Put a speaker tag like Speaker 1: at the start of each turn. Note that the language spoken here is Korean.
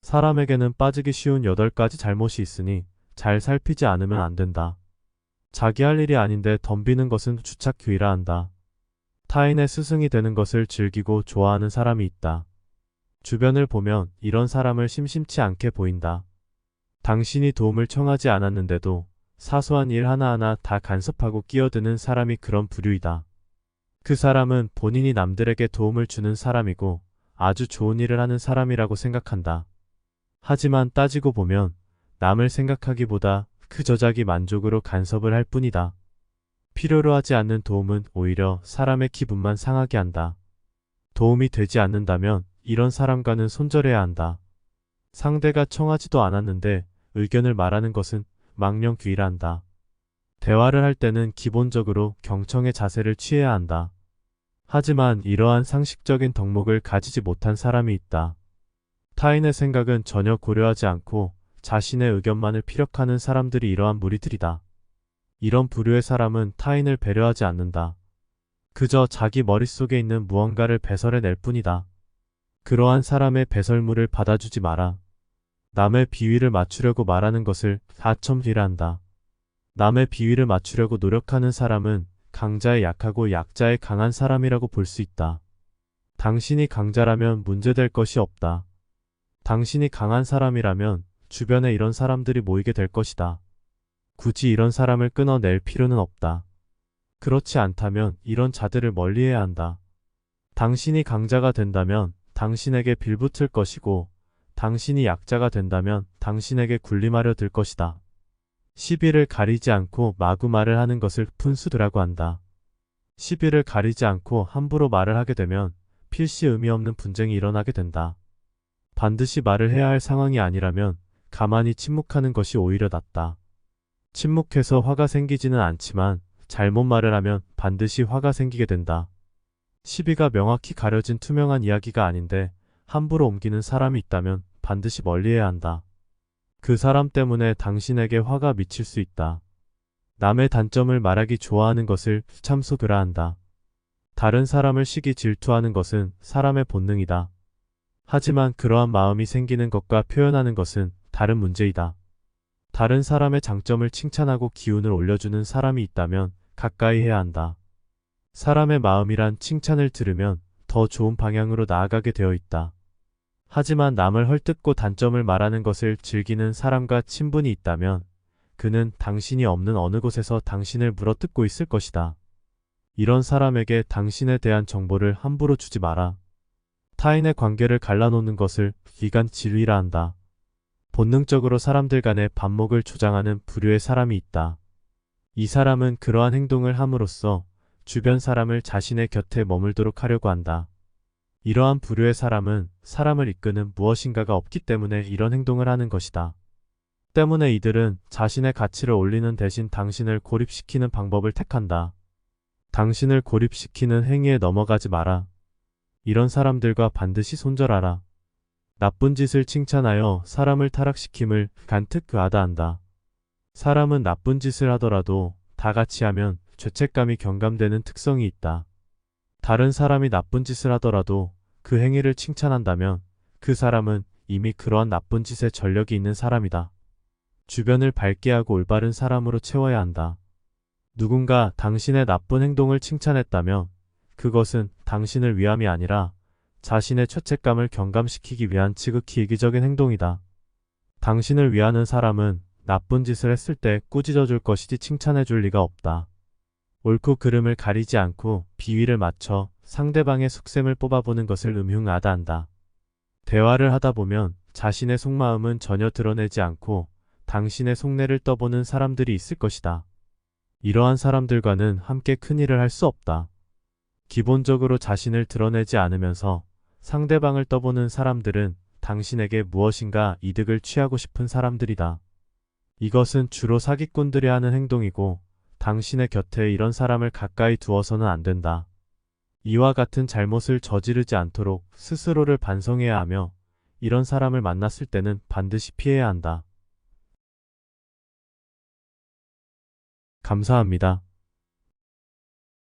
Speaker 1: 사람에게는 빠지기 쉬운 8가지 잘못이 있으니 잘 살피지 않으면 안 된다. 자기 할 일이 아닌데 덤비는 것은 주착귀라 한다. 타인의 스승이 되는 것을 즐기고 좋아하는 사람이 있다. 주변을 보면 이런 사람을 심심치 않게 보인다. 당신이 도움을 청하지 않았는데도 사소한 일 하나하나 다 간섭하고 끼어드는 사람이 그런 부류이다. 그 사람은 본인이 남들에게 도움을 주는 사람이고 아주 좋은 일을 하는 사람이라고 생각한다. 하지만 따지고 보면 남을 생각하기보다 그저 자기 만족으로 간섭을 할 뿐이다. 필요로 하지 않는 도움은 오히려 사람의 기분만 상하게 한다. 도움이 되지 않는다면 이런 사람과는 손절해야 한다. 상대가 청하지도 않았는데 의견을 말하는 것은 망령귀라 한다. 대화를 할 때는 기본적으로 경청의 자세를 취해야 한다. 하지만 이러한 상식적인 덕목을 가지지 못한 사람이 있다. 타인의 생각은 전혀 고려하지 않고 자신의 의견만을 피력하는 사람들이 이러한 무리들이다. 이런 부류의 사람은 타인을 배려하지 않는다. 그저 자기 머릿속에 있는 무언가를 배설해낼 뿐이다. 그러한 사람의 배설물을 받아주지 마라. 남의 비위를 맞추려고 말하는 것을 가첨휘라 한다. 남의 비위를 맞추려고 노력하는 사람은 강자의 약하고 약자의 강한 사람이라고 볼 수 있다. 당신이 강자라면 문제될 것이 없다. 당신이 강한 사람이라면 주변에 이런 사람들이 모이게 될 것이다. 굳이 이런 사람을 끊어낼 필요는 없다. 그렇지 않다면 이런 자들을 멀리해야 한다. 당신이 강자가 된다면 당신에게 빌붙을 것이고 당신이 약자가 된다면 당신에게 군림하려 들 것이다. 시비를 가리지 않고 마구 말을 하는 것을 푼수드라고 한다. 시비를 가리지 않고 함부로 말을 하게 되면 필시 의미 없는 분쟁이 일어나게 된다. 반드시 말을 해야 할 상황이 아니라면 가만히 침묵하는 것이 오히려 낫다. 침묵해서 화가 생기지는 않지만 잘못 말을 하면 반드시 화가 생기게 된다. 시비가 명확히 가려진 투명한 이야기가 아닌데 함부로 옮기는 사람이 있다면 반드시 멀리해야 한다. 그 사람 때문에 당신에게 화가 미칠 수 있다. 남의 단점을 말하기 좋아하는 것을 참소드라 한다. 다른 사람을 시기 질투하는 것은 사람의 본능이다. 하지만 그러한 마음이 생기는 것과 표현하는 것은 다른 문제이다. 다른 사람의 장점을 칭찬하고 기운을 올려주는 사람이 있다면 가까이 해야 한다. 사람의 마음이란 칭찬을 들으면 더 좋은 방향으로 나아가게 되어 있다. 하지만 남을 헐뜯고 단점을 말하는 것을 즐기는 사람과 친분이 있다면 그는 당신이 없는 어느 곳에서 당신을 물어뜯고 있을 것이다. 이런 사람에게 당신에 대한 정보를 함부로 주지 마라. 타인의 관계를 갈라놓는 것을 기간지휘라 한다. 본능적으로 사람들 간의 반목을 조장하는 부류의 사람이 있다. 이 사람은 그러한 행동을 함으로써 주변 사람을 자신의 곁에 머물도록 하려고 한다. 이러한 부류의 사람은 사람을 이끄는 무엇인가가 없기 때문에 이런 행동을 하는 것이다. 때문에 이들은 자신의 가치를 올리는 대신 당신을 고립시키는 방법을 택한다. 당신을 고립시키는 행위에 넘어가지 마라. 이런 사람들과 반드시 손절하라. 나쁜 짓을 칭찬하여 사람을 타락시킴을 간특그하다 한다. 사람은 나쁜 짓을 하더라도 다 같이 하면 죄책감이 경감되는 특성이 있다. 다른 사람이 나쁜 짓을 하더라도 그 행위를 칭찬한다면 그 사람은 이미 그러한 나쁜 짓에 전력이 있는 사람이다. 주변을 밝게 하고 올바른 사람으로 채워야 한다. 누군가 당신의 나쁜 행동을 칭찬했다면 그것은 당신을 위함이 아니라 자신의 죄책감을 경감시키기 위한 지극히 이기적인 행동이다. 당신을 위하는 사람은 나쁜 짓을 했을 때 꾸짖어 줄 것이지 칭찬해 줄 리가 없다. 옳고 그름을 가리지 않고 비위를 맞춰 상대방의 속셈을 뽑아보는 것을 음흉하다 한다. 대화를 하다 보면 자신의 속마음은 전혀 드러내지 않고 당신의 속내를 떠보는 사람들이 있을 것이다. 이러한 사람들과는 함께 큰일을 할 수 없다. 기본적으로 자신을 드러내지 않으면서 상대방을 떠보는 사람들은 당신에게 무엇인가 이득을 취하고 싶은 사람들이다. 이것은 주로 사기꾼들이 하는 행동이고 당신의 곁에 이런 사람을 가까이 두어서는 안 된다. 이와 같은 잘못을 저지르지 않도록 스스로를 반성해야 하며 이런 사람을 만났을 때는 반드시 피해야 한다. 감사합니다.